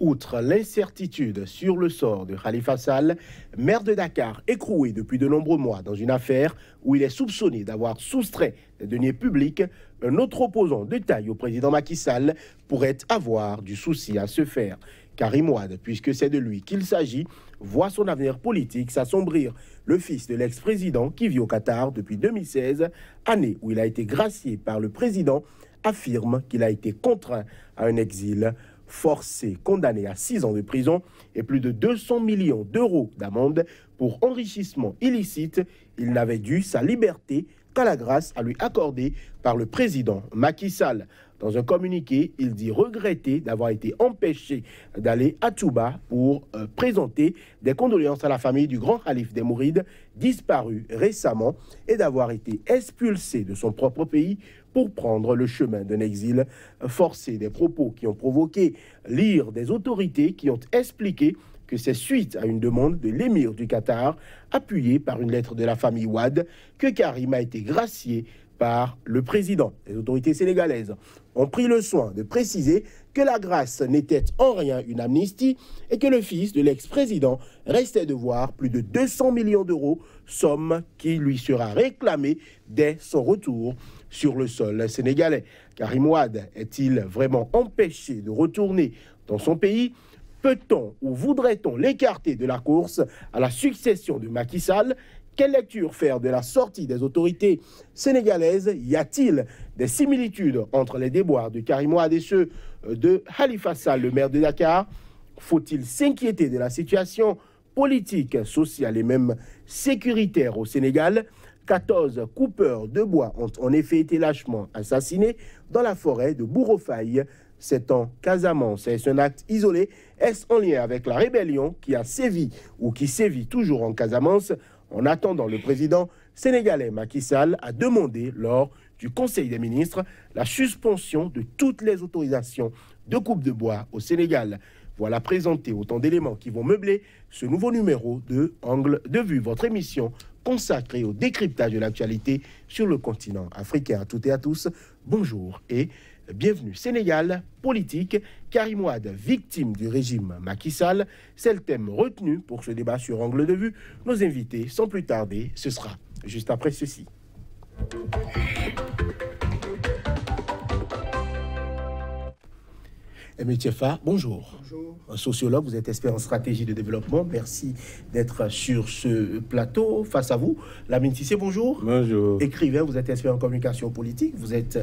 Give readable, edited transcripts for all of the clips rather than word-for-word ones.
Outre l'incertitude sur le sort de Khalifa Sall, maire de Dakar, écroué depuis de nombreux mois dans une affaire où il est soupçonné d'avoir soustrait des deniers publics, un autre opposant de taille au président Macky Sall pourrait avoir du souci à se faire. Karim Wade, puisque c'est de lui qu'il s'agit, voit son avenir politique s'assombrir. Le fils de l'ex-président, qui vit au Qatar depuis 2016, année où il a été gracié par le président, affirme qu'il a été contraint à un exil forcé, condamné à 6 ans de prison et plus de 200 millions d'euros d'amende pour enrichissement illicite. Il n'avait dû sa liberté qu'à la grâce à lui accordée par le président Macky Sall. Dans un communiqué, il dit regretter d'avoir été empêché d'aller à Touba pour présenter des condoléances à la famille du grand calife des Mourides, disparu récemment, et d'avoir été expulsé de son propre pays pour prendre le chemin d'un exil forcé. Des propos qui ont provoqué l'ire des autorités qui ont expliqué que c'est suite à une demande de l'émir du Qatar, appuyée par une lettre de la famille Wade, que Karim a été gracié par le président. Les autorités sénégalaises ont pris le soin de préciser que la grâce n'était en rien une amnistie et que le fils de l'ex-président restait devoir plus de 200 millions d'euros, somme qui lui sera réclamée dès son retour sur le sol sénégalais. Karim Wade est-il vraiment empêché de retourner dans son pays? Peut-on ou voudrait-on l'écarter de la course à la succession de Macky Sall? Quelle lecture faire de la sortie des autorités sénégalaises? Y a-t-il des similitudes entre les déboires de Karim Wade et ceux de Khalifa Sall, le maire de Dakar? Faut-il s'inquiéter de la situation politique, sociale et même sécuritaire au Sénégal? 14 coupeurs de bois ont en effet été lâchement assassinés dans la forêt de Bourrofaï. C'est en Casamance. Est-ce un acte isolé? Est-ce en lien avec la rébellion qui a sévi ou qui sévit toujours en Casamance? En attendant, le président sénégalais Macky Sall a demandé lors du Conseil des ministres la suspension de toutes les autorisations de coupe de bois au Sénégal. Voilà présenté autant d'éléments qui vont meubler ce nouveau numéro de Angle de Vue, votre émission consacrée au décryptage de l'actualité sur le continent africain. À toutes et à tous, bonjour et bienvenue. Sénégal, politique, Karim Wade, victime du régime Macky Sall, c'est le thème retenu pour ce débat sur Angle de Vue. Nos invités, sans plus tarder, ce sera juste après ceci. Aimé Tchefa, bonjour. Bonjour. Un sociologue, vous êtes expert en stratégie de développement. Merci d'être sur ce plateau. Face à vous, Lamine Sissé, bonjour. Bonjour. Écrivain, vous êtes expert en communication politique. Vous êtes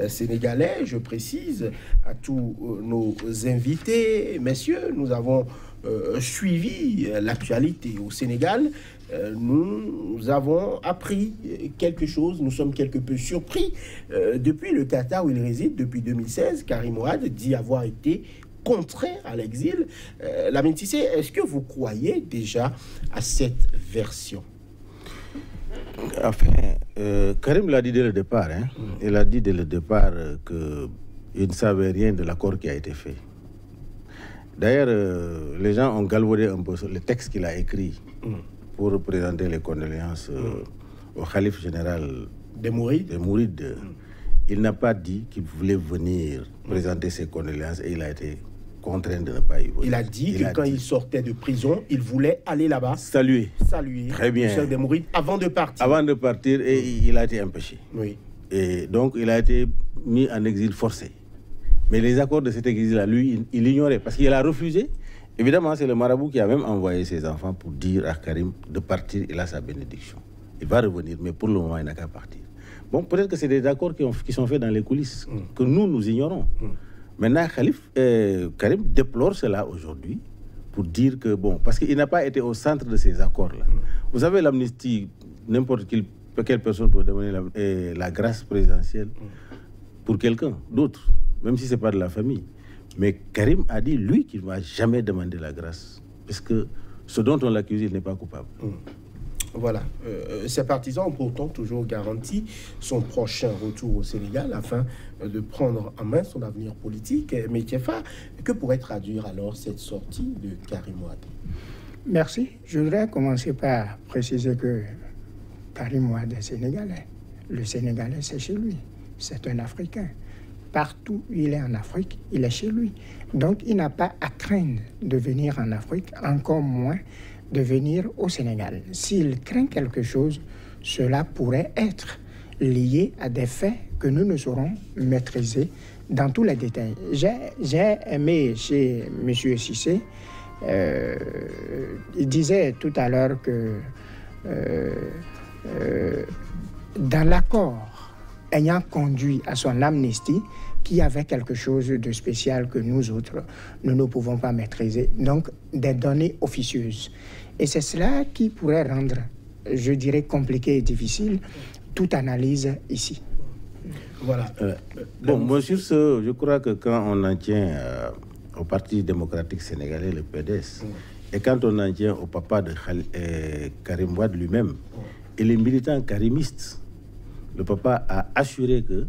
sénégalais, je précise à tous nos invités. Messieurs, nous avons suivi l'actualité au Sénégal. Nous avons appris quelque chose, nous sommes quelque peu surpris. Depuis le Qatar où il réside, depuis 2016, Karim Wade dit avoir été contraint à l'exil. Lamine Sissé, est-ce que vous croyez déjà à cette version? Enfin, Karim l'a dit dès le départ. Il a dit dès le départ qu'il ne savait rien de l'accord qui a été fait. D'ailleurs, les gens ont galvaudé un peu le texte qu'il a écrit pour présenter les condoléances au calife général des Mourides. Il n'a pas dit qu'il voulait venir présenter ses condoléances et il a été contraint de ne pas y venir. Il a dit que quand il sortait de prison, il voulait aller là-bas saluer Très bien. Le chef des Mourides avant de partir. Avant de partir, et il a été empêché. Oui. Et donc, il a été mis en exil forcé. Mais les accords de cet exil-là, lui, il ignorait parce qu'il a refusé. Évidemment, c'est le marabout qui a même envoyé ses enfants pour dire à Karim de partir. Il a sa bénédiction. Il va revenir, mais pour le moment, il n'a qu'à partir. Bon, peut-être que c'est des accords qui sont faits dans les coulisses, que nous ignorons. Maintenant, Karim déplore cela aujourd'hui pour dire que, bon, parce qu'il n'a pas été au centre de ces accords-là. Vous savez, l'amnistie, n'importe quelle personne peut demander la grâce présidentielle pour quelqu'un d'autre, même si ce n'est pas de la famille. Mais Karim a dit, lui, qu'il ne va jamais demander la grâce. Parce que ce dont on l'accuse, il n'est pas coupable. Voilà. Ses partisans ont pourtant toujours garanti son prochain retour au Sénégal afin de prendre en main son avenir politique. Mais Tchefa, que pourrait traduire alors cette sortie de Karim Wade? Merci. Je voudrais commencer par préciser que Karim Wade est sénégalais. Le Sénégalais, c'est chez lui. C'est un Africain. partout où il est en Afrique, il est chez lui. Donc, il n'a pas à craindre de venir en Afrique, encore moins de venir au Sénégal. S'il craint quelque chose, cela pourrait être lié à des faits que nous ne saurons maîtriser dans tous les détails. J'ai aimé chez M. Cissé, il disait tout à l'heure que dans l'accord ayant conduit à son amnistie, qu'il y avait quelque chose de spécial que nous autres, nous ne pouvons pas maîtriser. Donc, des données officieuses. Et c'est cela qui pourrait rendre, je dirais, compliqué et difficile toute analyse ici. Voilà. Bon, moi, sur ce, je crois que quand on en tient au Parti démocratique sénégalais, le PDS, et quand on en tient au papa de Karim Wade lui-même, et les militants karimistes, le papa a assuré que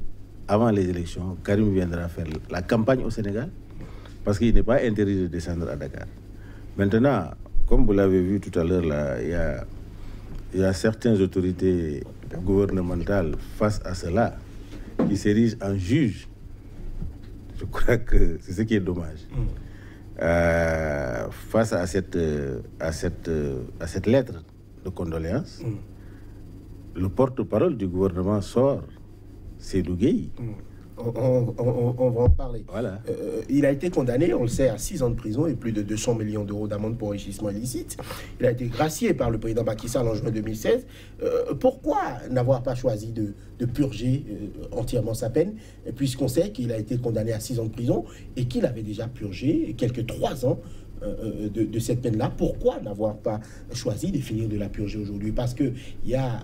avant les élections, Karim viendra faire la campagne au Sénégal, parce qu'il n'est pas interdit de descendre à Dakar. Maintenant, comme vous l'avez vu tout à l'heure, là, il y a certaines autorités gouvernementales face à cela qui s'érigent en juge. Je crois que c'est ce qui est dommage. Face à cette lettre de condoléances, le porte-parole du gouvernement sort, c'est Lougueï. On va en parler. Voilà. Il a été condamné, on le sait, à 6 ans de prison et plus de 200 millions d'euros d'amende pour enrichissement illicite. Il a été gracié par le président Macky Sall en juin 2016. Pourquoi n'avoir pas choisi de purger entièrement sa peine, puisqu'on sait qu'il a été condamné à 6 ans de prison et qu'il avait déjà purgé quelques 3 ans de cette peine-là? Pourquoi n'avoir pas choisi de finir de la purger aujourd'hui? Parce qu'il y a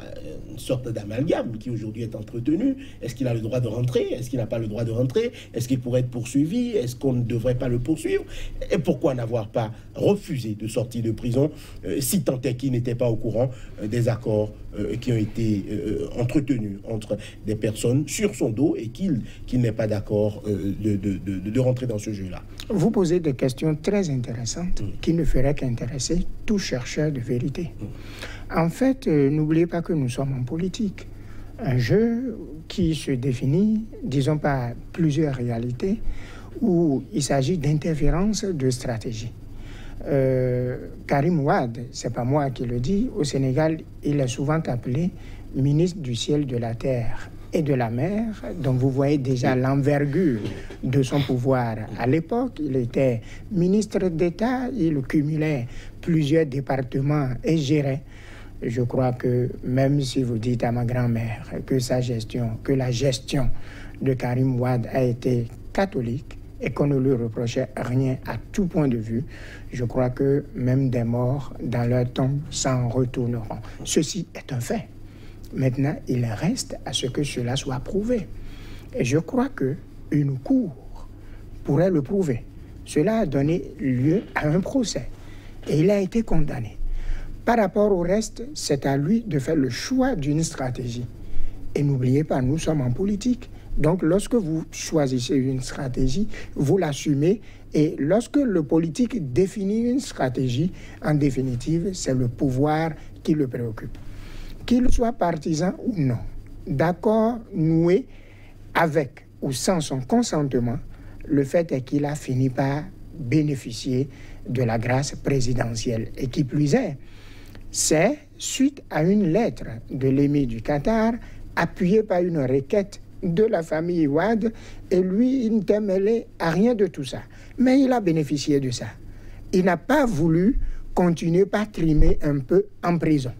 une sorte d'amalgame qui aujourd'hui est entretenu. Est-ce qu'il a le droit de rentrer? Est-ce qu'il n'a pas le droit de rentrer? Est-ce qu'il pourrait être poursuivi? Est-ce qu'on ne devrait pas le poursuivre? Et pourquoi n'avoir pas refusé de sortir de prison, si tant est qu'il n'était pas au courant des accords qui ont été entretenus entre des personnes sur son dos et qu'il n'est pas d'accord de rentrer dans ce jeu-là? Vous posez des questions très intéressantes qui ne feraient qu'intéresser tout chercheur de vérité. En fait, n'oubliez pas que nous sommes en politique. Un jeu qui se définit, disons, par plusieurs réalités, où il s'agit d'interférences de stratégie. Karim Wade, c'est pas moi qui le dis, au Sénégal, il est souvent appelé ministre du ciel, de la terre et de la mer. Donc vous voyez déjà l'envergure de son pouvoir. À l'époque, il était ministre d'État, il cumulait plusieurs départements et gérait. Je crois que même si vous dites à ma grand-mère que la gestion de Karim Wade a été catholique et qu'on ne lui reprochait rien à tout point de vue, je crois que même des morts dans leur tombe s'en retourneront. Ceci est un fait. Maintenant, il reste à ce que cela soit prouvé. Et je crois qu'une cour pourrait le prouver. Cela a donné lieu à un procès. Et il a été condamné. Par rapport au reste, c'est à lui de faire le choix d'une stratégie. Et n'oubliez pas, nous sommes en politique. Donc, lorsque vous choisissez une stratégie, vous l'assumez. Et lorsque le politique définit une stratégie, en définitive, c'est le pouvoir qui le préoccupe. Qu'il soit partisan ou non, d'accord noué avec ou sans son consentement, le fait est qu'il a fini par bénéficier de la grâce présidentielle. Et qui plus est, c'est suite à une lettre de l'émir du Qatar, appuyée par une requête de la famille Wade, et lui, il n'était mêlé à rien de tout ça. Mais il a bénéficié de ça. Il n'a pas voulu continuer par trimer un peu en prison,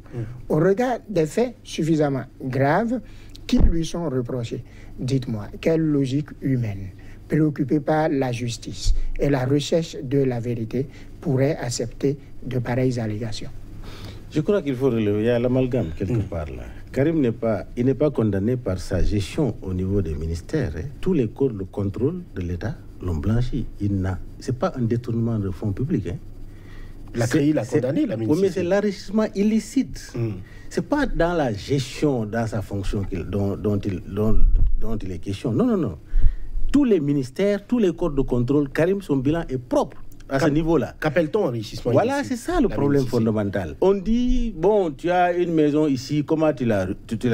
au regard des faits suffisamment graves qui lui sont reprochés. Dites-moi, quelle logique humaine, préoccupée par la justice et la recherche de la vérité, pourrait accepter de pareilles allégations? Je crois qu'il faut relever, il y a l'amalgame quelque part là. Karim n'est pas condamné par sa gestion au niveau des ministères. Hein. Tous les corps de contrôle de l'État l'ont blanchi. Ce n'est pas un détournement de fonds publics. Hein. La CRI l'a condamné, la ministre. Oui, mais c'est l'enrichissement illicite. Ce n'est pas dans la gestion, dans sa fonction dont il est question. Non, non, non. Tous les ministères, tous les corps de contrôle, Karim, son bilan est propre à ce niveau-là. Qu'appelle-t-on enrichissement illicite? Voilà, c'est ça le problème fondamental. On dit, bon, tu as une maison ici, comment tu l'as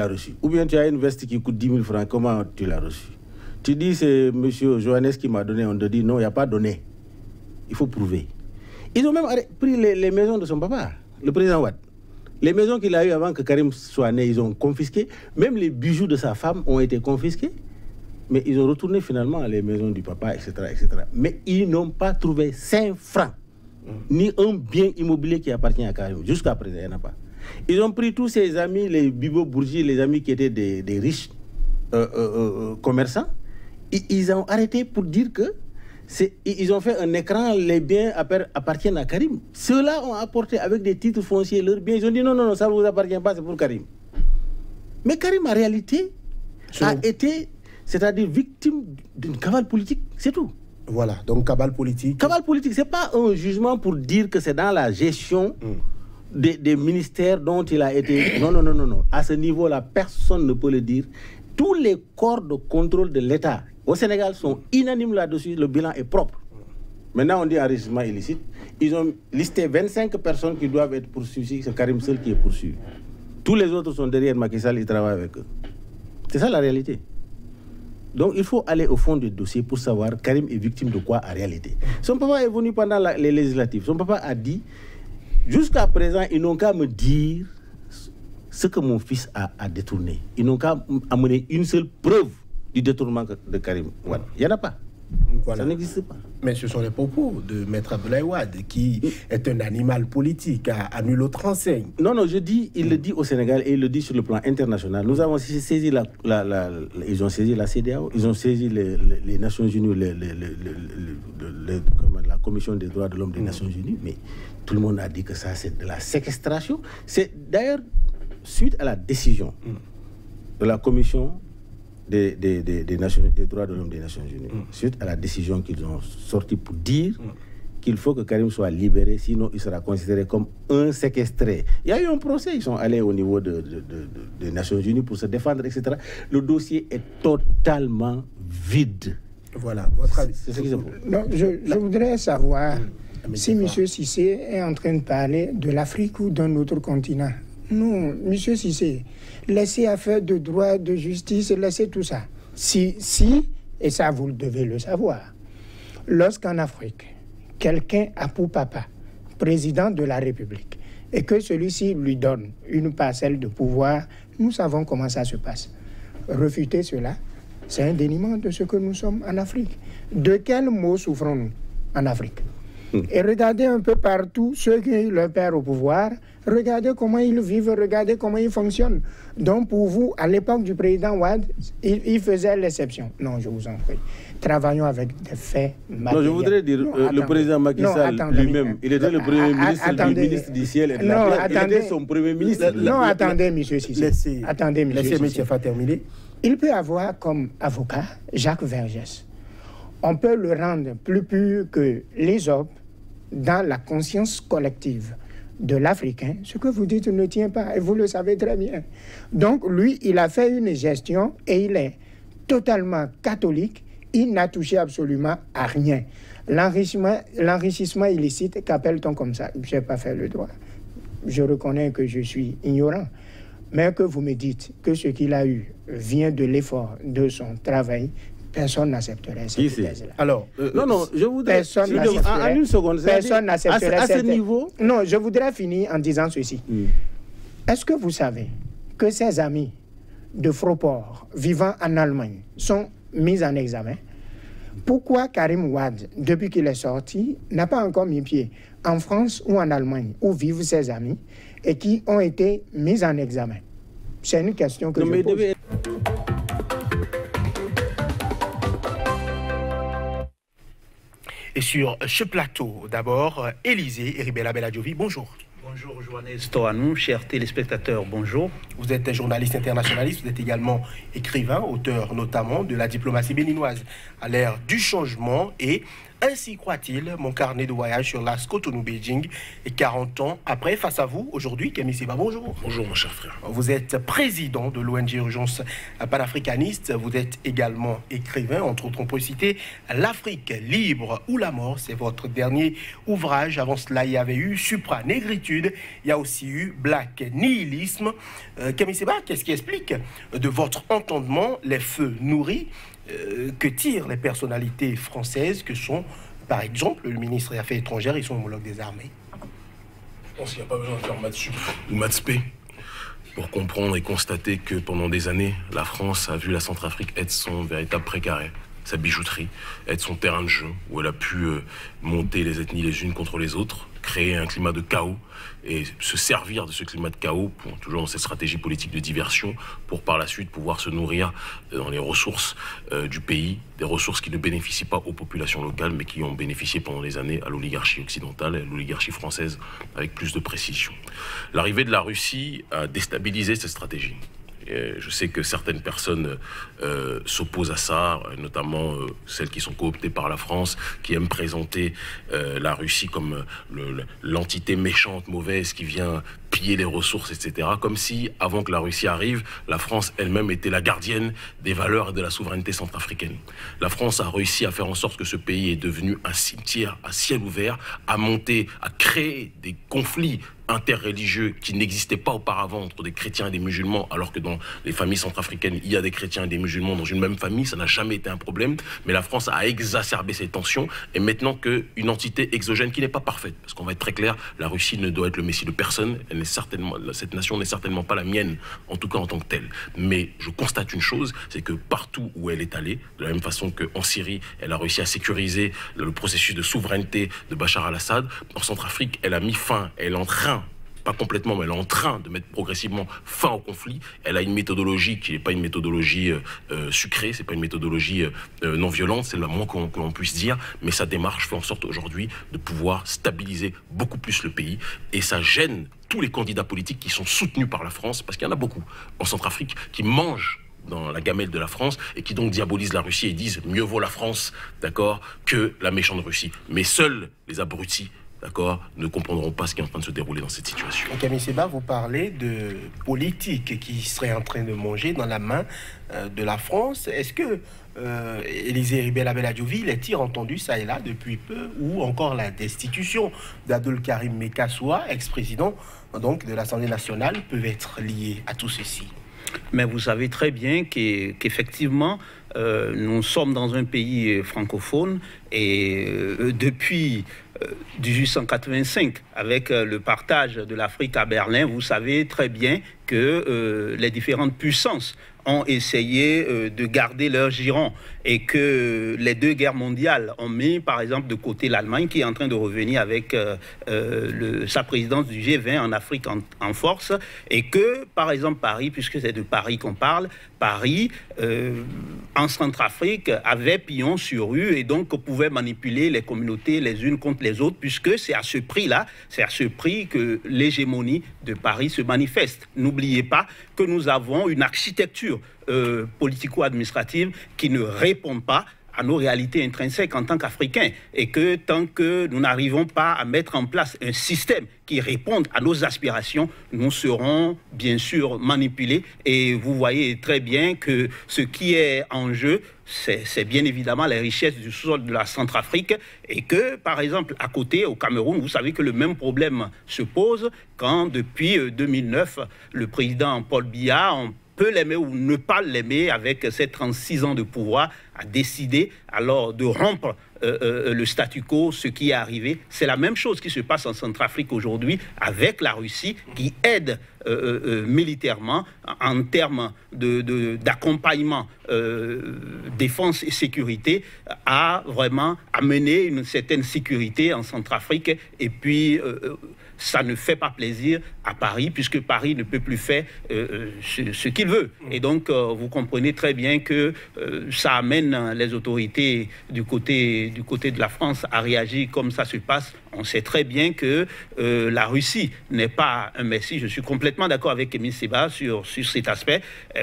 reçue? Ou bien tu as une veste qui coûte 10 000 francs, comment tu l'as reçue? Tu dis c'est M. Johannes qui m'a donné, on te dit non, il n'y a pas donné. Il faut prouver. Ils ont même pris les maisons de son papa, le président Wade. Les maisons qu'il a eues avant que Karim soit né, ils ont confisqué. Même les bijoux de sa femme ont été confisqués. Mais ils ont retourné finalement les maisons du papa, etc. etc. Mais ils n'ont pas trouvé 5 francs, ni un bien immobilier qui appartient à Karim. Jusqu'à présent, il n'y en a pas. Ils ont pris tous ses amis, les Bibo Bourgi, les amis qui étaient des riches commerçants. Ils ont arrêté pour dire que ils ont fait un écran, les biens appartiennent à Karim. Ceux-là ont apporté avec des titres fonciers leurs biens. Ils ont dit non, non, non, ça ne vous appartient pas, c'est pour Karim. Mais Karim, en réalité, a été, c'est-à-dire victime d'une cavale politique, c'est tout. Voilà, donc cavale politique. Cavale politique, ce n'est pas un jugement pour dire que c'est dans la gestion des ministères dont il a été... Non, non, non, non, non. À ce niveau-là, personne ne peut le dire. Tous les corps de contrôle de l'État au Sénégal sont unanimes là-dessus, le bilan est propre. Maintenant, on dit enrichissement illicite. Ils ont listé 25 personnes qui doivent être poursuivies, c'est Karim seul qui est poursuivi. Tous les autres sont derrière Macky Sall, ils travaillent avec eux. C'est ça la réalité. Donc il faut aller au fond du dossier pour savoir Karim est victime de quoi en réalité. Son papa est venu pendant les législatives. Son papa a dit, jusqu'à présent, ils n'ont qu'à me dire ce que mon fils a détourné. Ils n'ont qu'à amener une seule preuve du détournement de Karim Wade. Il n'y en a pas. Voilà. Ça n'existe pas. Mais ce sont les propos de Maître Abdoulaye Wade, qui est un animal politique à nul autre enseigne. Non, non, je dis, il le dit au Sénégal et il le dit sur le plan international. Nous avons saisi ils ont saisi la CEDEAO, ils ont saisi les Nations Unies, la Commission des droits de l'homme des Nations Unies, mais tout le monde a dit que ça, c'est de la séquestration. C'est d'ailleurs suite à la décision de la Commission des droits de l'homme des Nations Unies, suite à la décision qu'ils ont sortie pour dire qu'il faut que Karim soit libéré, sinon il sera considéré comme un séquestré. Il y a eu un procès, ils sont allés au niveau des Nations Unies pour se défendre, etc. Le dossier est totalement vide. Voilà, votre avis. C'est ce qu'ils ont. Non, je voudrais savoir si M. Cissé est en train de parler de l'Afrique ou d'un autre continent. Non, M. Cissé, laissez affaire de droit, de justice, laissez tout ça. Si, et ça vous devez le savoir, lorsqu'en Afrique, quelqu'un a pour papa président de la République et que celui-ci lui donne une parcelle de pouvoir, nous savons comment ça se passe. Refuter cela, c'est un déniement de ce que nous sommes en Afrique. De quels maux souffrons-nous en Afrique? Et regardez un peu partout ceux qui ont eu leur père au pouvoir, regardez comment ils vivent, regardez comment ils fonctionnent. Donc pour vous, à l'époque du président Wade, il faisait l'exception. Non, je vous en prie. Travaillons avec des faits matériels. Non, je voudrais dire, le président Macky Sall lui-même, il était le premier ministre du ciel et de la terre. Il était son premier ministre. Non, attendez, M. Cissé. Attendez, M. Cissé. Laissez M. Fa terminer. Il peut avoir comme avocat Jacques Vergès. On peut le rendre plus pur que les hommes dans la conscience collective de l'Africain. Ce que vous dites ne tient pas, et vous le savez très bien. Donc, lui, il a fait une gestion et il est totalement catholique. Il n'a touché absolument à rien. L'enrichissement illicite, qu'appelle-t-on comme ça? Je n'ai pas fait le droit. Je reconnais que je suis ignorant. Mais que vous me dites que ce qu'il a eu vient de l'effort de son travail, personne n'accepterait cette thèse-là. Alors, non, je voudrais... Personne n'accepterait. En une seconde, Personne n'accepterait à ce niveau... Non, je voudrais finir en disant ceci. Est-ce que vous savez que ses amis de Fraport vivant en Allemagne sont mis en examen? Pourquoi Karim Wade, depuis qu'il est sorti, n'a pas encore mis pied en France ou en Allemagne, où vivent ses amis, et qui ont été mis en examen? C'est une question que je pose. Et sur ce plateau, d'abord, Élisée Ribella Belladjovi, bonjour. Bonjour Johannes Toanou, chers téléspectateurs, bonjour. Vous êtes journaliste internationaliste, vous êtes également écrivain, auteur notamment de La diplomatie béninoise à l'ère du changement et ainsi croit-il mon carnet de voyage sur l'As Cotonou-Beijing et 40 ans après, face à vous, aujourd'hui, Kémy Séba, bonjour. Bonjour mon cher frère. Vous êtes président de l'ONG Urgence panafricaniste, vous êtes également écrivain, entre autres on peut citer L'Afrique libre ou la mort, c'est votre dernier ouvrage. Avant cela, il y avait eu Supra-négritude, il y a aussi eu Black Nihilisme. Kémy Séba, qu'est-ce qui explique de votre entendement les feux nourris que tirent les personnalités françaises que sont, par exemple, le ministre des Affaires étrangères et son homologue des armées? Je pense qu'il n'y a pas besoin de faire maths sup ou maths spé pour comprendre et constater que pendant des années, la France a vu la Centrafrique être son véritable précaré, sa bijouterie, être son terrain de jeu, où elle a pu monter les ethnies les unes contre les autres, créer un climat de chaos et se servir de ce climat de chaos, pour, toujours dans cette stratégie politique de diversion, pour par la suite pouvoir se nourrir dans les ressources du pays, des ressources qui ne bénéficient pas aux populations locales, mais qui ont bénéficié pendant des années à l'oligarchie occidentale et à l'oligarchie française avec plus de précision. L'arrivée de la Russie a déstabilisé cette stratégie. Je sais que certaines personnes s'opposent à ça, notamment celles qui sont cooptées par la France, qui aiment présenter la Russie comme l'entité méchante, mauvaise, qui vient piller les ressources, etc. Comme si, avant que la Russie arrive, la France elle-même était la gardienne des valeurs et de la souveraineté centrafricaine. La France a réussi à faire en sorte que ce pays est devenu un cimetière à ciel ouvert, à monter, à créer des conflits interreligieux qui n'existaient pas auparavant entre des chrétiens et des musulmans, alors que dans les familles centrafricaines, il y a des chrétiens et des musulmans dans une même famille, ça n'a jamais été un problème, mais la France a exacerbé ces tensions, et maintenant qu'une entité exogène qui n'est pas parfaite, parce qu'on va être très clair, la Russie ne doit être le messie de personne, cette nation n'est certainement pas la mienne, en tout cas en tant que telle, mais je constate une chose, c'est que partout où elle est allée, de la même façon qu'en Syrie, elle a réussi à sécuriser le processus de souveraineté de Bachar al-Assad, en Centrafrique, elle a mis fin, elle est en train, pas complètement, mais elle est en train de mettre progressivement fin au conflit. Elle a une méthodologie qui n'est pas une méthodologie sucrée, c'est pas une méthodologie non violente, c'est le moins qu'on puisse dire, mais sa démarche fait en sorte aujourd'hui de pouvoir stabiliser beaucoup plus le pays, et ça gêne tous les candidats politiques qui sont soutenus par la France, parce qu'il y en a beaucoup en Centrafrique qui mangent dans la gamelle de la France et qui donc diabolisent la Russie et disent mieux vaut la France, d'accord, que la méchante Russie. Mais seuls les abrutis, d'accord, ne comprendront pas ce qui est en train de se dérouler dans cette situation. Camille Seba, vous parlez de politique qui serait en train de manger dans la main de la France. Est-ce que Élisée Ribera-Belladiovi est-il entendu ça et là depuis peu, ou encore la destitution d'Abdel Karim Mekassoua, ex-président donc de l'Assemblée nationale, peuvent être liés à tout ceci? Mais vous savez très bien qu'effectivement, nous sommes dans un pays francophone et depuis 1885, avec le partage de l'Afrique à Berlin, vous savez très bien que les différentes puissances ont essayé de garder leur giron et que les deux guerres mondiales ont mis par exemple de côté l'Allemagne qui est en train de revenir avec sa présidence du G20 en Afrique en force, et que par exemple Paris, puisque c'est de Paris qu'on parle, Paris en Centrafrique avait pignon sur rue et donc pouvait manipuler les communautés les unes contre les autres, puisque c'est à ce prix-là, c'est à ce prix que l'hégémonie de Paris se manifeste. N'oubliez pas que nous avons une architecture politico-administrative qui ne répond pas à nos réalités intrinsèques en tant qu'Africains, et que tant que nous n'arrivons pas à mettre en place un système qui réponde à nos aspirations, nous serons bien sûr manipulés. Et vous voyez très bien que ce qui est en jeu, c'est bien évidemment les richesses du sous-sol de la Centrafrique, et que par exemple à côté au Cameroun, vous savez que le même problème se pose quand depuis 2009 le président Paul Biya, on peut l'aimer ou ne pas l'aimer, avec ses 36 ans de pouvoir, a décidé alors de rompre le statu quo, ce qui est arrivé. C'est la même chose qui se passe en Centrafrique aujourd'hui avec la Russie qui aide militairement en termes d'accompagnement défense et sécurité à vraiment amener une certaine sécurité en Centrafrique. Et puis ça ne fait pas plaisir à Paris, puisque Paris ne peut plus faire ce qu'il veut. Et donc, vous comprenez très bien que ça amène les autorités du côté de la France à réagir comme ça se passe. On sait très bien que la Russie n'est pas un messie. Je suis complètement d'accord avec Émile Seba sur cet aspect,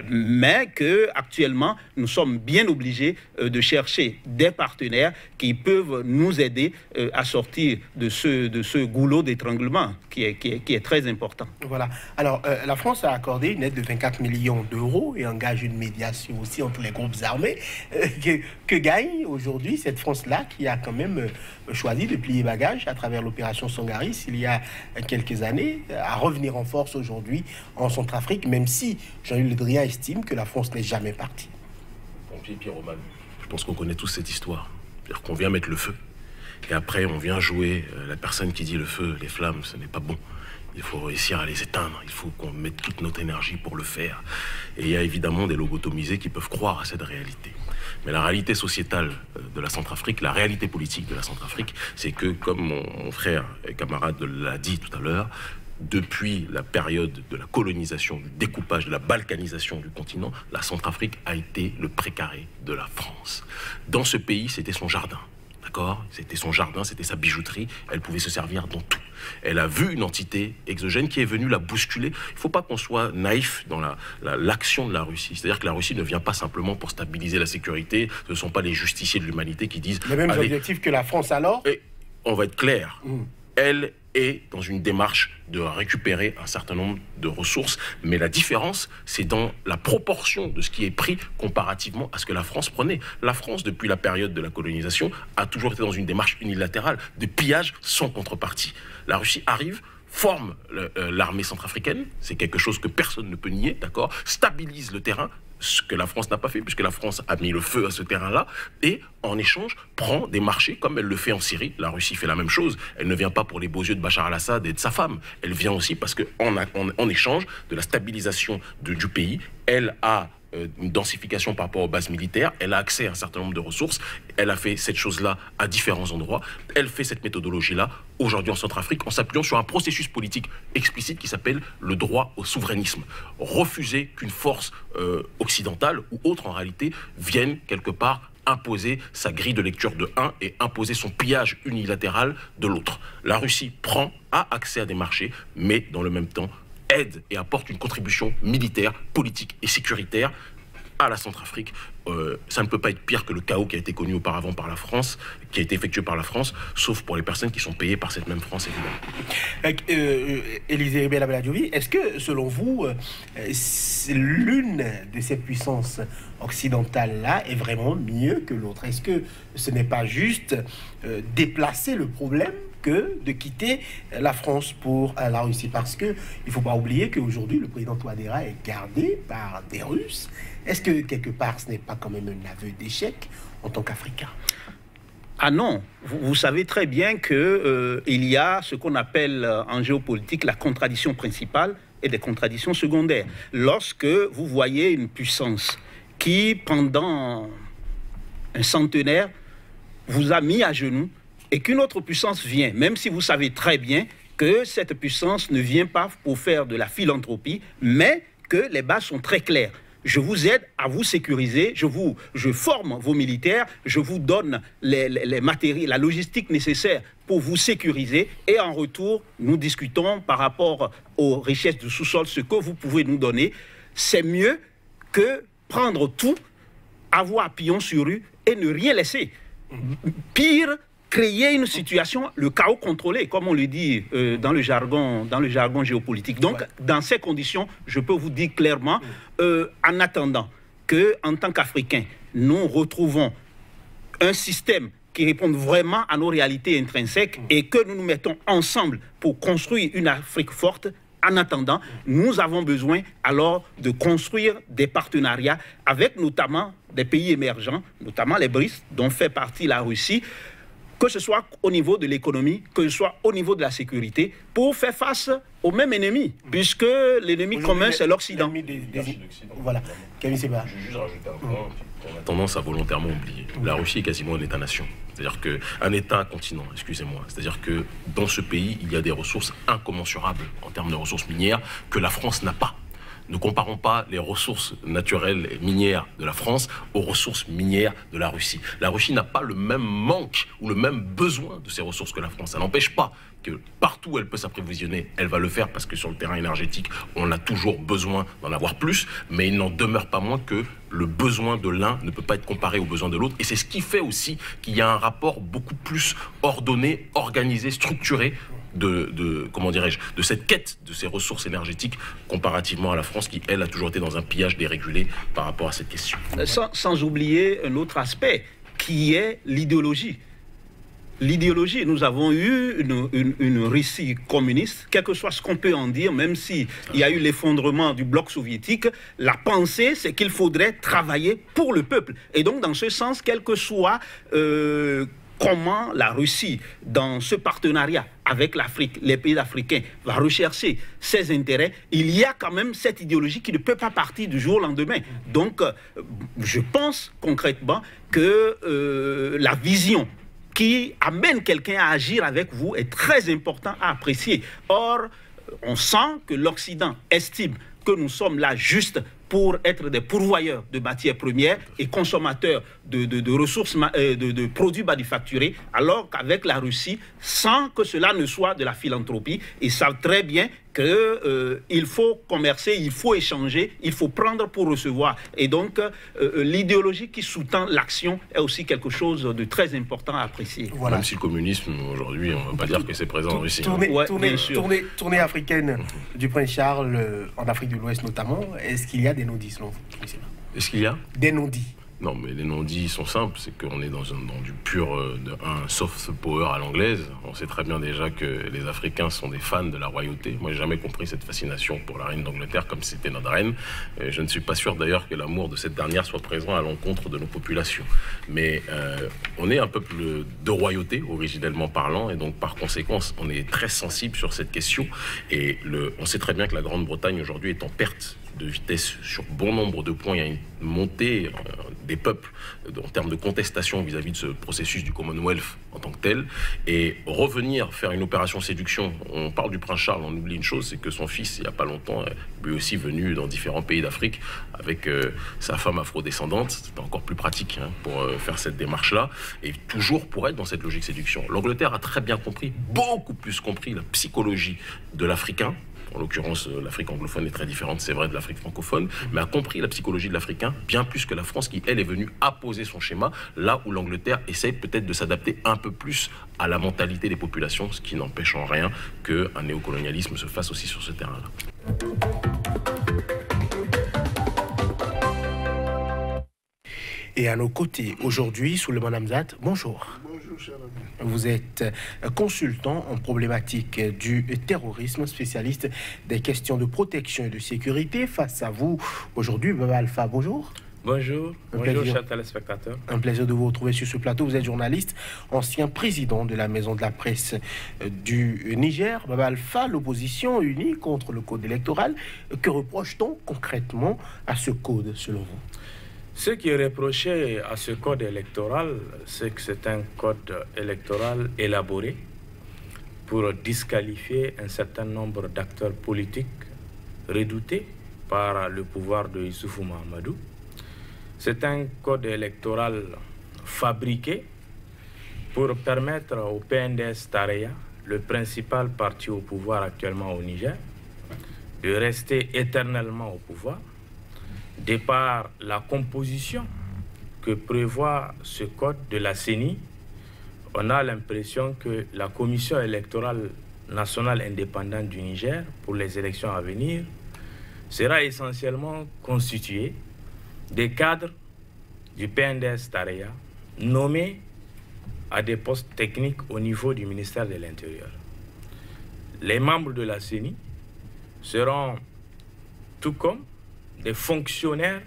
mais qu'actuellement, nous sommes bien obligés de chercher des partenaires qui peuvent nous aider à sortir de ce goulot d'étranglement qui est très important. Voilà. Alors, la France a accordé une aide de 24 millions d'euros et engage une médiation aussi entre les groupes armés. Que gagne aujourd'hui cette France-là qui a quand même choisi de plier bagage à travers l'opération Sangaris il y a quelques années, à revenir en force aujourd'hui en Centrafrique, même si Jean-Yves Le Drian estime que la France n'est jamais partie? Pompier pyromane. Je pense qu'on connaît tous cette histoire. C'est-à-dire qu'on vient mettre le feu, et après on vient jouer la personne qui dit le feu, les flammes, ce n'est pas bon. Il faut réussir à les éteindre, il faut qu'on mette toute notre énergie pour le faire. Et il y a évidemment des lobotomisés qui peuvent croire à cette réalité. Mais la réalité sociétale de la Centrafrique, la réalité politique de la Centrafrique, c'est que, comme mon frère et camarade l'a dit tout à l'heure, depuis la période de la colonisation, du découpage, de la balkanisation du continent, la Centrafrique a été le précaré de la France. Dans ce pays, c'était son jardin. D'accord ? C'était son jardin, c'était sa bijouterie. Elle pouvait se servir dans tout. Elle a vu une entité exogène qui est venue la bousculer. Il ne faut pas qu'on soit naïf dans l'action de la Russie. C'est-à-dire que la Russie ne vient pas simplement pour stabiliser la sécurité. Ce ne sont pas les justiciers de l'humanité qui disent... Les mêmes objectifs que la France alors ? Et on va être clair. Elle est dans une démarche de récupérer un certain nombre de ressources, mais la différence, c'est dans la proportion de ce qui est pris comparativement à ce que la France prenait. La France, depuis la période de la colonisation, a toujours été dans une démarche unilatérale de pillage sans contrepartie. La Russie arrive, forme l'armée centrafricaine, c'est quelque chose que personne ne peut nier, d'accord, stabilise le terrain, ce que la France n'a pas fait, puisque la France a mis le feu à ce terrain-là, et en échange, prend des marchés, comme elle le fait en Syrie. La Russie fait la même chose. Elle ne vient pas pour les beaux yeux de Bachar al-Assad et de sa femme. Elle vient aussi parce qu'en échange de la stabilisation du pays, elle a une densification par rapport aux bases militaires, elle a accès à un certain nombre de ressources, elle a fait cette chose-là à différents endroits, elle fait cette méthodologie-là aujourd'hui en Centrafrique en s'appuyant sur un processus politique explicite qui s'appelle le droit au souverainisme. Refuser qu'une force occidentale ou autre en réalité vienne quelque part imposer sa grille de lecture de un et imposer son pillage unilatéral de l'autre. La Russie a accès à des marchés, mais dans le même temps aide et apporte une contribution militaire, politique et sécuritaire à la Centrafrique. Ça ne peut pas être pire que le chaos qui a été connu auparavant par la France, qui a été effectué par la France, sauf pour les personnes qui sont payées par cette même France, évidemment. Élisée Bella-Bella-Diovi, est-ce que, selon vous, l'une de ces puissances occidentales-là est vraiment mieux que l'autre? Est-ce que ce n'est pas juste déplacer le problème que de quitter la France pour la Russie? Parce qu'il ne faut pas oublier qu'aujourd'hui, le président Touadéra est gardé par des Russes. Est-ce que, quelque part, ce n'est pas quand même un aveu d'échec en tant qu'Africain? Ah non, vous savez très bien qu'il y a ce qu'on appelle en géopolitique la contradiction principale et des contradictions secondaires. Lorsque vous voyez une puissance qui, pendant un centenaire, vous a mis à genoux, et qu'une autre puissance vient, même si vous savez très bien que cette puissance ne vient pas pour faire de la philanthropie, mais que les bases sont très claires. Je vous aide à vous sécuriser, je forme vos militaires, je vous donne les matériels, la logistique nécessaire pour vous sécuriser, et en retour, nous discutons par rapport aux richesses du sous-sol, ce que vous pouvez nous donner. C'est mieux que prendre tout, avoir pignon sur rue et ne rien laisser. Pire, créer une situation, le chaos contrôlé, comme on le dit dans le jargon géopolitique. Donc, dans ces conditions, je peux vous dire clairement, en attendant qu'en tant qu'Africains, nous retrouvons un système qui réponde vraiment à nos réalités intrinsèques et que nous nous mettons ensemble pour construire une Afrique forte. En attendant, nous avons besoin alors de construire des partenariats avec notamment des pays émergents, notamment les BRICS, dont fait partie la Russie, que ce soit au niveau de l'économie, que ce soit au niveau de la sécurité, pour faire face au même ennemi, puisque l'ennemi commun, c'est l'Occident. Voilà. Camille Seba. Je veux juste rajouter un point qu'on a tendance à volontairement oublier. La Russie est quasiment un État-nation. C'est-à-dire qu'un État-continent, excusez-moi. C'est-à-dire que dans ce pays, il y a des ressources incommensurables en termes de ressources minières que la France n'a pas. Ne comparons pas les ressources naturelles et minières de la France aux ressources minières de la Russie. La Russie n'a pas le même manque ou le même besoin de ces ressources que la France. Ça n'empêche pas que partout où elle peut s'approvisionner, elle va le faire parce que sur le terrain énergétique, on a toujours besoin d'en avoir plus, mais il n'en demeure pas moins que le besoin de l'un ne peut pas être comparé au besoin de l'autre. Et c'est ce qui fait aussi qu'il y a un rapport beaucoup plus ordonné, organisé, structuré comment dirais-je, de cette quête de ces ressources énergétiques comparativement à la France qui, elle, a toujours été dans un pillage dérégulé par rapport à cette question. Sans oublier un autre aspect qui est l'idéologie. l'idéologie. Nous avons eu une Russie communiste, quel que soit ce qu'on peut en dire, même s'il y a eu l'effondrement du bloc soviétique, la pensée, c'est qu'il faudrait travailler pour le peuple. Et donc, dans ce sens, quel que soit comment la Russie, dans ce partenariat avec l'Afrique, les pays africains, va rechercher ses intérêts, il y a quand même cette idéologie qui ne peut pas partir du jour au lendemain. Donc, je pense concrètement que la vision qui amène quelqu'un à agir avec vous est très important à apprécier. Or, on sent que l'Occident estime que nous sommes là juste pour être des pourvoyeurs de matières premières et consommateurs de ressources, de produits manufacturés, alors qu'avec la Russie, sans que cela ne soit de la philanthropie, ils savent très bien qu'il faut commercer, il faut échanger, il faut prendre pour recevoir. Et donc, l'idéologie qui sous-tend l'action est aussi quelque chose de très important à apprécier. Voilà. Même si le communisme, aujourd'hui, on ne va pas dire que c'est présent en Russie. Tournée africaine du prince Charles, en Afrique de l'Ouest notamment, est-ce qu'il y a des non-dits selon vous? Est-ce qu'il y a des non-dits? Non, mais les non-dits sont simples, c'est qu'on est dans du pur un soft power à l'anglaise. On sait très bien déjà que les Africains sont des fans de la royauté. Moi, j'ai jamais compris cette fascination pour la reine d'Angleterre comme si c'était notre reine. Je ne suis pas sûr d'ailleurs que l'amour de cette dernière soit présent à l'encontre de nos populations. Mais on est un peuple de royauté, originellement parlant, et donc par conséquent, on est très sensible sur cette question. Et on sait très bien que la Grande-Bretagne aujourd'hui est en perte de vitesse sur bon nombre de points. Il y a une montée des peuples en termes de contestation vis-à-vis de ce processus du Commonwealth en tant que tel. Et revenir faire une opération séduction, on parle du prince Charles, on oublie une chose, c'est que son fils, il n'y a pas longtemps, lui aussi venu dans différents pays d'Afrique avec sa femme afrodescendante. C'était encore plus pratique pour faire cette démarche-là, et toujours pour être dans cette logique séduction. L'Angleterre a très bien compris, beaucoup plus compris la psychologie de l'Africain. En l'occurrence, l'Afrique anglophone est très différente, c'est vrai, de l'Afrique francophone, mais a compris la psychologie de l'Africain bien plus que la France, qui, elle, est venue apposer son schéma, là où l'Angleterre essaie peut-être de s'adapter un peu plus à la mentalité des populations, ce qui n'empêche en rien qu'un néocolonialisme se fasse aussi sur ce terrain-là. Et à nos côtés, aujourd'hui, Souleymane Hamzat, bonjour. Bonjour, cher ami. Vous êtes consultant en problématique du terrorisme, spécialiste des questions de protection et de sécurité. Face à vous, aujourd'hui, Baba Alpha, bonjour. Bonjour, bonjour chers téléspectateurs. Un plaisir de vous retrouver sur ce plateau. Vous êtes journaliste, ancien président de la Maison de la Presse du Niger. Baba Alpha, l'opposition unie contre le code électoral. Que reproche-t-on concrètement à ce code, selon vous? Ce qui est reproché à ce code électoral, c'est que c'est un code électoral élaboré pour disqualifier un certain nombre d'acteurs politiques redoutés par le pouvoir de Issoufou Mahamadou. C'est un code électoral fabriqué pour permettre au PNDS Tareya, le principal parti au pouvoir actuellement au Niger, de rester éternellement au pouvoir. De par la composition que prévoit ce code de la CENI, on a l'impression que la Commission électorale nationale indépendante du Niger pour les élections à venir sera essentiellement constituée des cadres du PNDS Tareya nommés à des postes techniques au niveau du ministère de l'Intérieur. Les membres de la CENI seront tout comme des fonctionnaires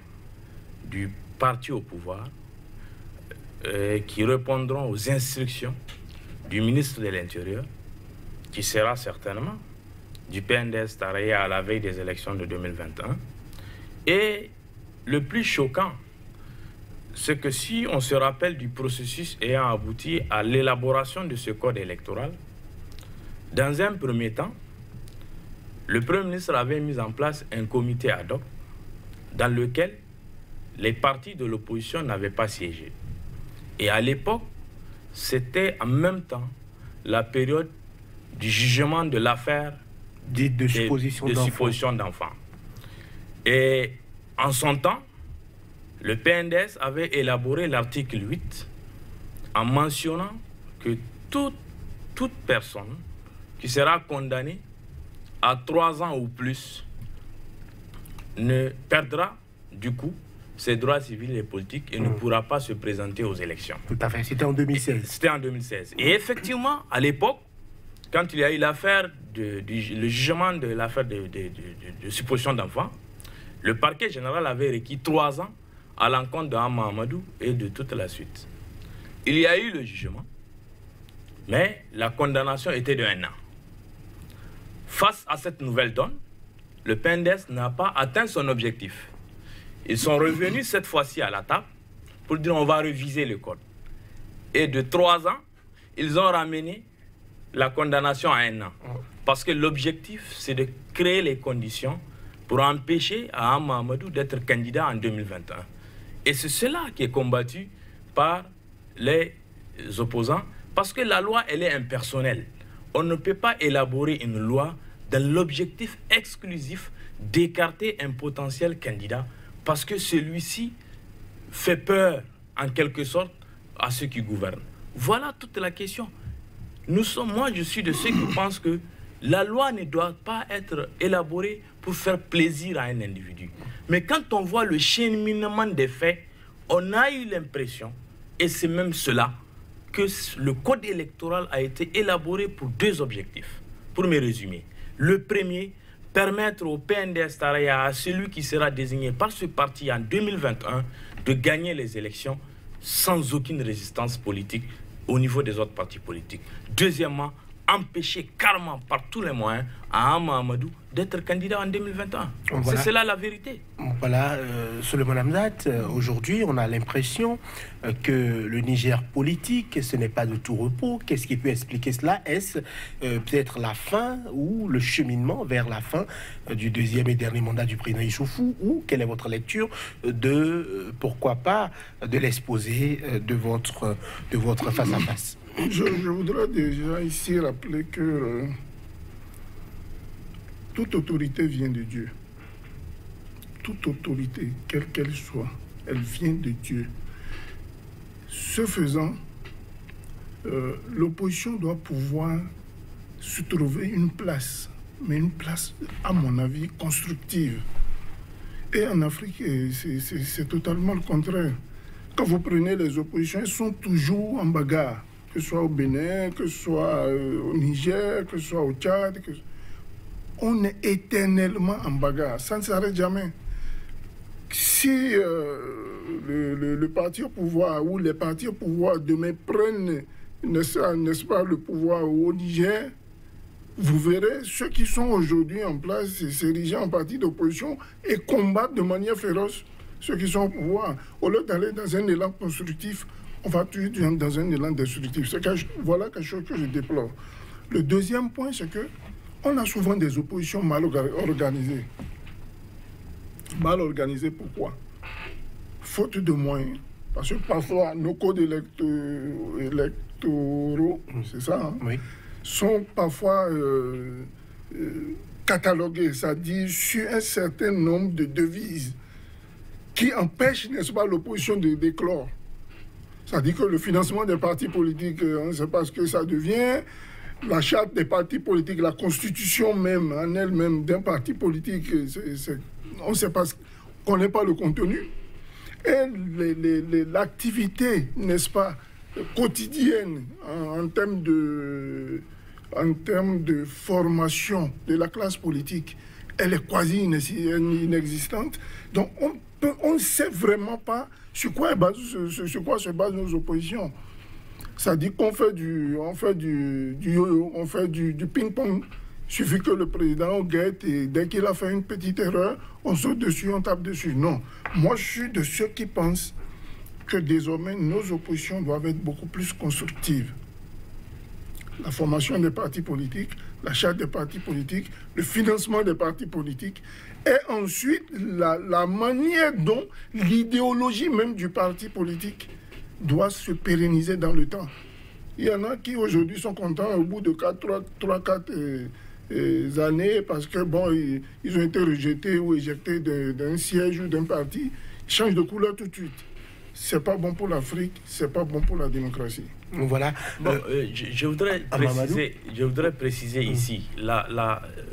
du parti au pouvoir qui répondront aux instructions du ministre de l'Intérieur, qui sera certainement du PNDS Tareya à la veille des élections de 2021. Et le plus choquant, c'est que si on se rappelle du processus ayant abouti à l'élaboration de ce code électoral, dans un premier temps, le Premier ministre avait mis en place un comité ad hoc dans lequel les partis de l'opposition n'avaient pas siégé. Et à l'époque, c'était en même temps la période du jugement de l'affaire de supposition d'enfants. Et en son temps, le PNDS avait élaboré l'article 8 en mentionnant que toute personne qui sera condamnée à 3 ans ou plus ne perdra du coup ses droits civils et politiques et ne pourra pas se présenter aux élections. Tout à fait, c'était en 2016. C'était en 2016. Et effectivement, à l'époque, quand il y a eu l'affaire, le jugement de l'affaire de supposition d'enfants, le parquet général avait requis 3 ans à l'encontre de Hama Amadou et de toute la suite. Il y a eu le jugement, mais la condamnation était de 1 an. Face à cette nouvelle donne, le PNDS n'a pas atteint son objectif. Ils sont revenus cette fois-ci à la table pour dire on va réviser le code. Et de 3 ans, ils ont ramené la condamnation à 1 an. Parce que l'objectif, c'est de créer les conditions pour empêcher à Hama Amadou d'être candidat en 2021. Et c'est cela qui est combattu par les opposants, parce que la loi, elle est impersonnelle. On ne peut pas élaborer une loi dans l'objectif exclusif d'écarter un potentiel candidat, parce que celui-ci fait peur, en quelque sorte, à ceux qui gouvernent. Voilà toute la question. Moi, je suis de ceux qui pensent que la loi ne doit pas être élaborée pour faire plaisir à un individu. Mais quand on voit le cheminement des faits, on a eu l'impression, et c'est même cela, que le code électoral a été élaboré pour 2 objectifs. Pour me résumer, le premier, permettre au PNDS Taraya, à celui qui sera désigné par ce parti en 2021, de gagner les élections sans aucune résistance politique au niveau des autres partis politiques. Deuxièmement, empêcher carrément par tous les moyens à Hama Amadou d'être candidat en 2021. Voilà. C'est cela la vérité. Voilà, Souleymane Hamzat, aujourd'hui on a l'impression que le Niger politique, ce n'est pas de tout repos. Qu'est-ce qui peut expliquer cela? Est-ce peut-être la fin ou le cheminement vers la fin du 2e et dernier mandat du président Issoufou? Ou quelle est votre lecture de, pourquoi pas, de l'exposé de votre face-à-face? Je voudrais déjà ici rappeler que toute autorité vient de Dieu. Toute autorité, quelle qu'elle soit, elle vient de Dieu. Ce faisant, l'opposition doit pouvoir se trouver une place, mais une place, à mon avis, constructive. Et en Afrique, c'est totalement le contraire. Quand vous prenez les oppositions, elles sont toujours en bagarre. Que ce soit au Bénin, que ce soit au Niger, que ce soit au Tchad. On est éternellement en bagarre, ça ne s'arrête jamais. Si le parti au pouvoir ou les partis au pouvoir demain prennent, n'est-ce pas, le pouvoir au Niger, vous verrez ceux qui sont aujourd'hui en place s'ériger en parti d'opposition et combattent de manière féroce ceux qui sont au pouvoir. Au lieu d'aller dans un élan constructif, on va toujours dans un élan destructif. Voilà quelque chose que je déplore. Le deuxième point, c'est que on a souvent des oppositions mal organisées. Mal organisées, pourquoi? Faute de moyens. Parce que parfois, nos codes électoraux, c'est ça, hein, oui, sont parfois catalogués, c'est-à-dire sur un certain nombre de devises qui empêchent, n'est-ce pas, l'opposition de d'éclore. C'est-à-dire que le financement des partis politiques, on ne sait pas ce que ça devient. La charte des partis politiques, la constitution même, en elle-même, d'un parti politique, on ne sait pas, on ne connaît pas le contenu. Et l'activité, n'est-ce pas, quotidienne, en termes de formation de la classe politique, elle est quasi inexistante. Donc, on ne sait vraiment pas sur quoi se basent nos oppositions. Ça dit qu'on fait du yo-yo, on fait du ping-pong. Il suffit que le président guette et dès qu'il a fait une petite erreur, on saute dessus, on tape dessus. Non. Moi, je suis de ceux qui pensent que désormais, nos oppositions doivent être beaucoup plus constructives. La formation des partis politiques, la charte des partis politiques, le financement des partis politiques, et ensuite la manière dont l'idéologie même du parti politique doit se pérenniser dans le temps. Il y en a qui aujourd'hui sont contents au bout de 3-4 années parce que bon, ils ont été rejetés ou éjectés d'un siège ou d'un parti. Ils changent de couleur tout de suite. C'est pas bon pour l'Afrique, c'est pas bon pour la démocratie. Voilà. Bon, je voudrais préciser ici,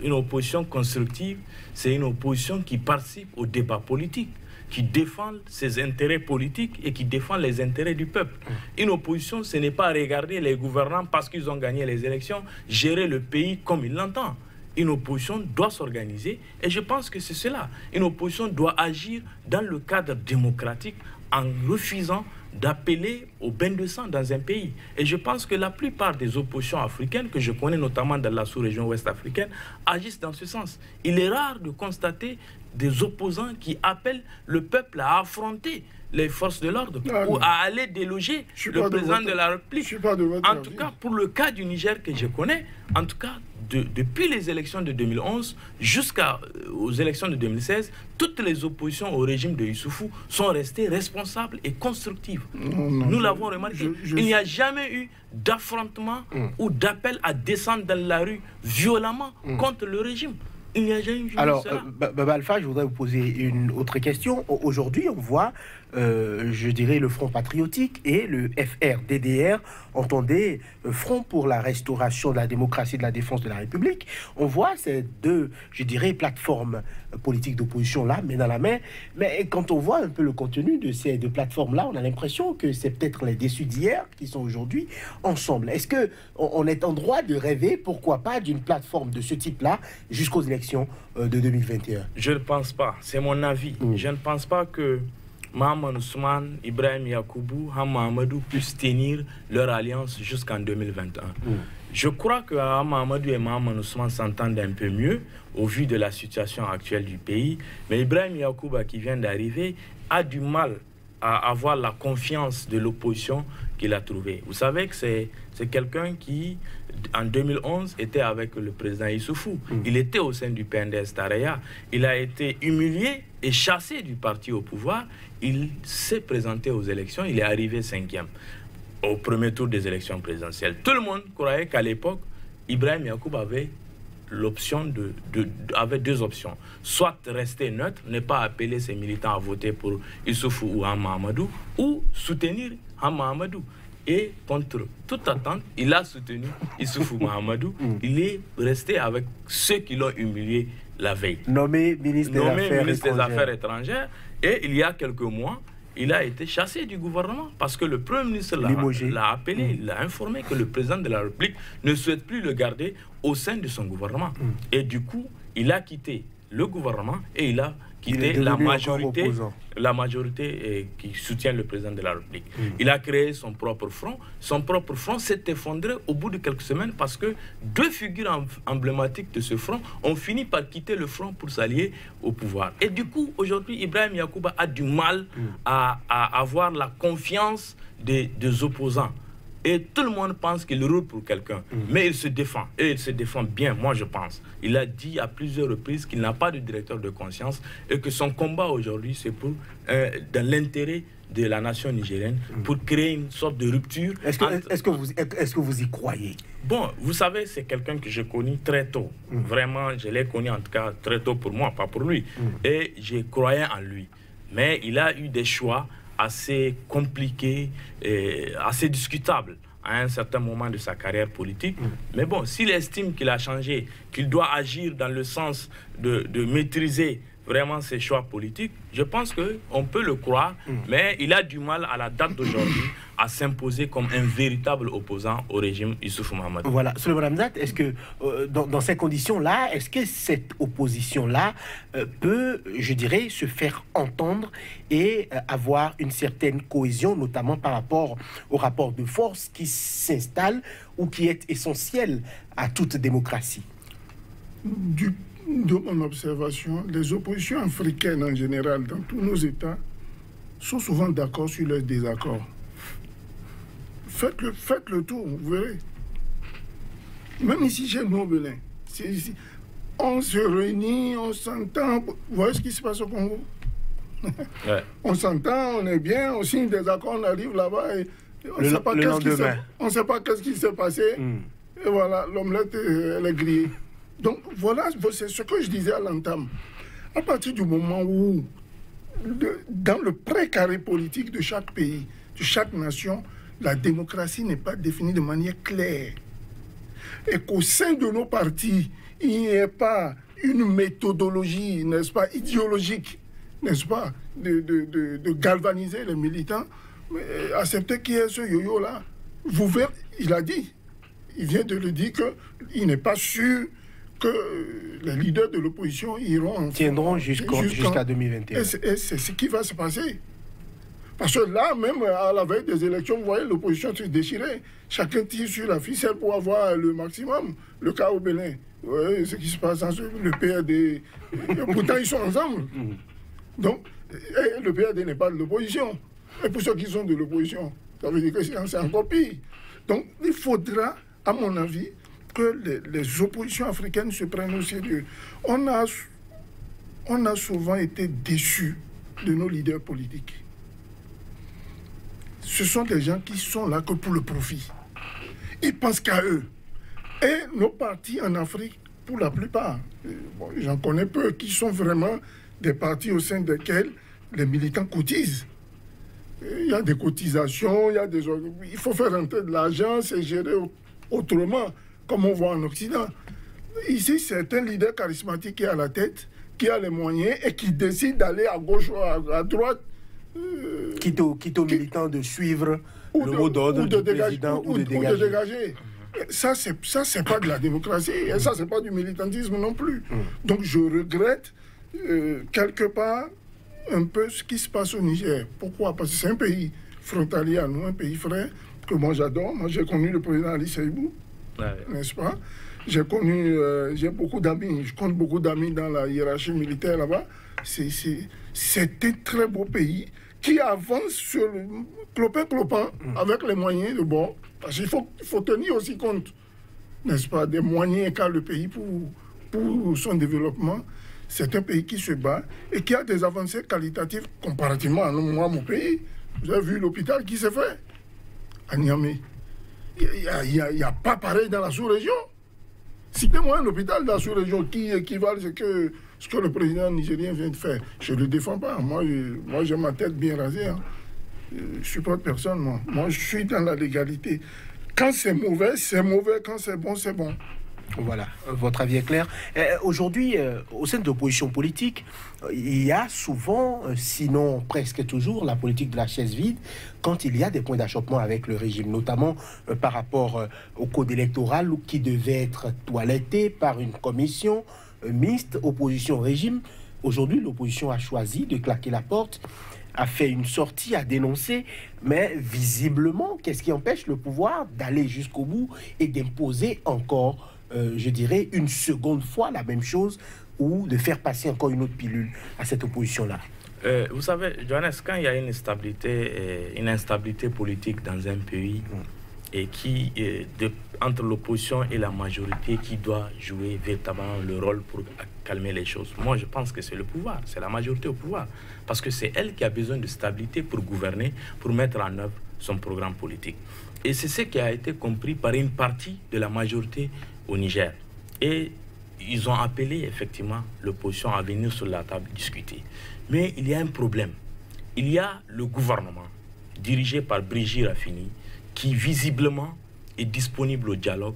une opposition constructive, c'est une opposition qui participe au débat politique. qui défend ses intérêts politiques et qui défend les intérêts du peuple. Une opposition, ce n'est pas regarder les gouvernants parce qu'ils ont gagné les élections, gérer le pays comme ils l'entendent. Une opposition doit s'organiser et je pense que c'est cela. Une opposition doit agir dans le cadre démocratique en refusant d'appeler au bain de sang dans un pays. Et je pense que la plupart des oppositions africaines, que je connais notamment dans la sous-région ouest africaine, agissent dans ce sens. Il est rare de constater des opposants qui appellent le peuple à affronter les forces de l'ordre ou à aller déloger le président de la République. En tout cas, pour le cas du Niger que je connais, en tout cas, depuis les élections de 2011 jusqu'aux élections de 2016, toutes les oppositions au régime de Issoufou sont restées responsables et constructives. Nous l'avons remarqué. Il n'y a jamais eu d'affrontement ou d'appel à descendre dans la rue violemment contre le régime. Il n'y a jamais eu Alors, cela. Baba Alpha, je voudrais vous poser une autre question. Aujourd'hui, on voit, je dirais, le Front patriotique et le FRDDR, entendez, Front pour la restauration de la démocratie et de la défense de la République. On voit ces deux, je dirais, plateformes politiques d'opposition là, main dans la main. Mais quand on voit un peu le contenu de ces deux plateformes-là, on a l'impression que c'est peut-être les déçus d'hier qui sont aujourd'hui ensemble. Est-ce qu'on est en droit de rêver, pourquoi pas, d'une plateforme de ce type-là jusqu'aux élections de 2021? Je ne pense pas. C'est mon avis. Je ne pense pas que Mahaman Ousmane, Ibrahim Yacoubou, Hama Amadou puissent tenir leur alliance jusqu'en 2021. Je crois que Hama Amadou et Mahaman Ousmane s'entendent un peu mieux au vu de la situation actuelle du pays. Mais Ibrahim Yacouba, qui vient d'arriver, a du mal à avoir la confiance de l'opposition qu'il a trouvée. Vous savez que c'est quelqu'un qui, en 2011, était avec le président Issoufou. Il était au sein du PNDS Tareya. Il a été humilié et chassé du parti au pouvoir. Il s'est présenté aux élections. Il est arrivé 5e au premier tour des élections présidentielles. Tout le monde croyait qu'à l'époque, Ibrahim Yacoub avait avait deux options. Soit rester neutre, ne pas appeler ses militants à voter pour Issoufou ou Hama Amadou, ou soutenir Hama Amadou. Et contre toute attente, il a soutenu Issoufou Mahamadou. Il est resté avec ceux qui l'ont humilié la veille. Nommé ministre des Affaires étrangères. Et il y a quelques mois, il a été chassé du gouvernement parce que le Premier ministre l'a appelé, il l'a informé que le président de la République ne souhaite plus le garder au sein de son gouvernement. Et du coup, il a quitté le gouvernement et il a quitté la majorité qui soutient le président de la République. Il a créé son propre front. Son propre front s'est effondré au bout de quelques semaines parce que deux figures emblématiques de ce front ont fini par quitter le front pour s'allier au pouvoir. Et du coup, aujourd'hui, Ibrahim Yacouba a du mal à avoir la confiance des opposants. Et tout le monde pense qu'il roule pour quelqu'un. Mais il se défend. Et il se défend bien, moi je pense. Il a dit à plusieurs reprises qu'il n'a pas de directeur de conscience et que son combat aujourd'hui, c'est pour dans l'intérêt de la nation nigérienne, pour créer une sorte de rupture. Est-ce que vous y croyez? Bon, vous savez, c'est quelqu'un que j'ai connu très tôt. Vraiment, je l'ai connu en tout cas très tôt pour moi, pas pour lui. Et je croyais en lui. Mais il a eu des choix assez compliqué et assez discutable à un certain moment de sa carrière politique. Mais bon, s'il estime qu'il a changé, qu'il doit agir dans le sens de maîtriser vraiment ses choix politiques, je pense qu'on peut le croire, mais il a du mal à la date d'aujourd'hui à s'imposer comme un véritable opposant au régime Issoufou Mahamadou. Voilà, Souleymane Hamzat, est-ce que dans ces conditions-là, est-ce que cette opposition-là peut, je dirais, se faire entendre et avoir une certaine cohésion, notamment par rapport au rapport de force qui s'installe ou qui est essentiel à toute démocratie? De mon observation, les oppositions africaines en général, dans tous nos États, sont souvent d'accord sur leurs désaccords. Faites le tour, vous verrez. Même ici, chez nous au Bénin, on se réunit, on s'entend. Vous voyez ce qui se passe au Congo? On s'entend, on est bien, on signe des accords, on arrive là-bas et on ne sait pas qu'est-ce qui s'est passé. Et voilà, l'omelette, elle est grillée. Donc voilà, c'est ce que je disais à l'entame. À partir du moment où, dans le précaré politique de chaque pays, de chaque nation, la démocratie n'est pas définie de manière claire, et qu'au sein de nos partis, il n'y ait pas une méthodologie, n'est-ce pas, idéologique, n'est-ce pas, de galvaniser les militants, accepter qu'il y ait ce yo-yo-là. Vous verrez, il a dit, il vient de le dire qu'il n'est pas sûr que les leaders de l'opposition tiendront jusqu'à 2021. Et c'est ce qui va se passer. Parce que là, même à la veille des élections, vous voyez, l'opposition se déchirait. Chacun tire sur la ficelle pour avoir le maximum. Le cas au Bénin, vous voyez ce qui se passe dans le PRD. Pourtant, ils sont ensemble. Donc, le PRD n'est pas de l'opposition. Et pour ceux qui sont de l'opposition, ça veut dire que c'est encore pire. Donc, il faudra, à mon avis, que les oppositions africaines se prennent au sérieux. On a souvent été déçus de nos leaders politiques. Ce sont des gens qui sont là que pour le profit. Ils pensent qu'à eux. Et nos partis en Afrique, pour la plupart, bon, j'en connais peu, qui sont vraiment des partis au sein desquels les militants cotisent. Il y a des cotisations, il faut faire rentrer de l'argent, c'est géré autrement, comme on voit en Occident. Ici, c'est un leader charismatique qui est à la tête, qui a les moyens et qui décide d'aller à gauche ou à droite. Quitte aux militants de suivre le mot d'ordre du président ou de dégager. Ça, c'est pas de la démocratie. Et ça, c'est pas du militantisme non plus. Donc, je regrette quelque part un peu ce qui se passe au Niger. Pourquoi? Parce que c'est un pays frontalier à nous, un pays frère, que moi j'adore. Moi, j'ai connu le président Ali Seibou, n'est-ce pas? J'ai beaucoup d'amis, je compte beaucoup d'amis dans la hiérarchie militaire là-bas. C'est un très beau pays qui avance sur le clopin avec les moyens de bord. Parce qu'il faut tenir aussi compte, n'est-ce pas, des moyens qu'a le pays pour son développement. C'est un pays qui se bat et qui a des avancées qualitatives comparativement à moi, mon pays. Vous avez vu l'hôpital qui s'est fait à Niamey. Il n'y a pas pareil dans la sous-région. Citez-moi un hôpital dans la sous-région qui équivale ce que le président nigérien vient de faire. Je ne le défends pas. Moi j'ai ma tête bien rasée. Hein. Je ne supporte personne, moi. Moi, je suis dans la légalité. Quand c'est mauvais, c'est mauvais. Quand c'est bon, c'est bon. Voilà, votre avis est clair. Aujourd'hui, au sein de l'opposition politique, il y a souvent, sinon presque toujours, la politique de la chaise vide quand il y a des points d'achoppement avec le régime, notamment par rapport au code électoral qui devait être toiletté par une commission mixte opposition-régime. Aujourd'hui, l'opposition a choisi de claquer la porte, a fait une sortie, a dénoncé, mais visiblement, qu'est-ce qui empêche le pouvoir d'aller jusqu'au bout et d'imposer encore je dirais, une seconde fois la même chose ou de faire passer encore une autre pilule à cette opposition-là? Vous savez, Johannes, quand il y a une instabilité politique dans un pays et entre l'opposition et la majorité qui doit jouer véritablement le rôle pour calmer les choses, moi je pense que c'est le pouvoir, c'est la majorité au pouvoir, parce que c'est elle qui a besoin de stabilité pour gouverner, pour mettre en œuvre son programme politique. Et c'est ce qui a été compris par une partie de la majorité au Niger. Et ils ont appelé effectivement l'opposition à venir sur la table discuter. Mais il y a un problème. Il y a le gouvernement dirigé par Brigitte Raffini qui visiblement est disponible au dialogue,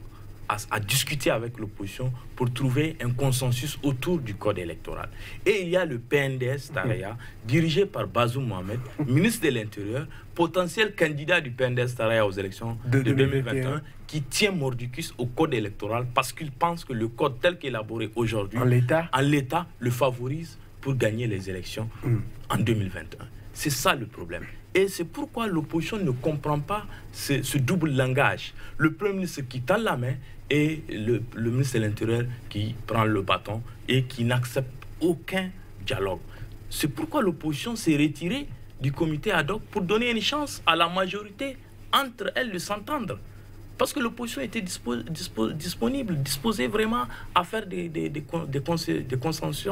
à discuter avec l'opposition pour trouver un consensus autour du code électoral. Et il y a le PNDS Taraya, dirigé par Bazoum Mohamed, ministre de l'Intérieur, potentiel candidat du PNDS Taraya aux élections de 2021, qui tient mordicus au code électoral parce qu'il pense que le code tel qu'élaboré aujourd'hui, en l'état, le favorise pour gagner les élections en 2021. C'est ça le problème. Et c'est pourquoi l'opposition ne comprend pas ce double langage. Le Premier ministre qui tend la main et le ministre de l'Intérieur qui prend le bâton et qui n'accepte aucun dialogue. C'est pourquoi l'opposition s'est retirée du comité ad hoc pour donner une chance à la majorité entre elles de s'entendre. Parce que l'opposition était disposée vraiment à faire des consensus,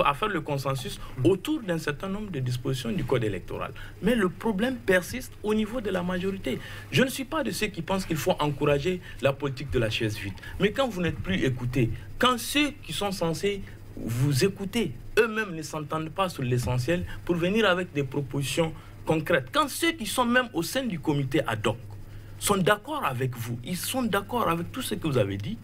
à faire le consensus autour d'un certain nombre de dispositions du code électoral. Mais le problème persiste au niveau de la majorité. Je ne suis pas de ceux qui pensent qu'il faut encourager la politique de la chaise vide. Mais quand vous n'êtes plus écoutés, quand ceux qui sont censés vous écouter, eux-mêmes ne s'entendent pas sur l'essentiel pour venir avec des propositions concrètes, quand ceux qui sont même au sein du comité ad hoc sont d'accord avec vous, ils sont d'accord avec tout ce que vous avez dit,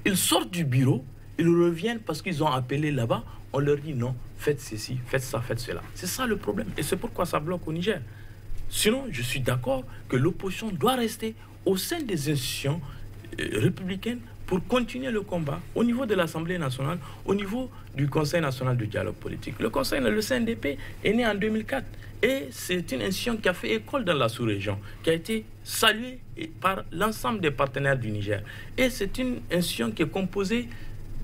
ils sortent du bureau Ils reviennent parce qu'ils ont appelé là-bas. On leur dit non, faites ceci, faites ça, faites cela. C'est ça le problème. Et c'est pourquoi ça bloque au Niger. Sinon, je suis d'accord que l'opposition doit rester au sein des institutions républicaines pour continuer le combat au niveau de l'Assemblée nationale, au niveau du Conseil national du dialogue politique. Le CNDP est né en 2004 et c'est une institution qui a fait école dans la sous-région, qui a été saluée par l'ensemble des partenaires du Niger. Et c'est une institution qui est composée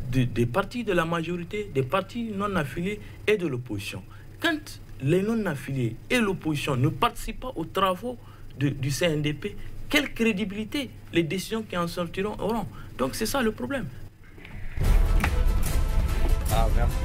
des partis de la majorité, des partis non affiliés et de l'opposition. Quand les non affiliés et l'opposition ne participent pas aux travaux du CNDP, quelle crédibilité les décisions qui en sortiront auront? Donc c'est ça le problème. Ah, merci.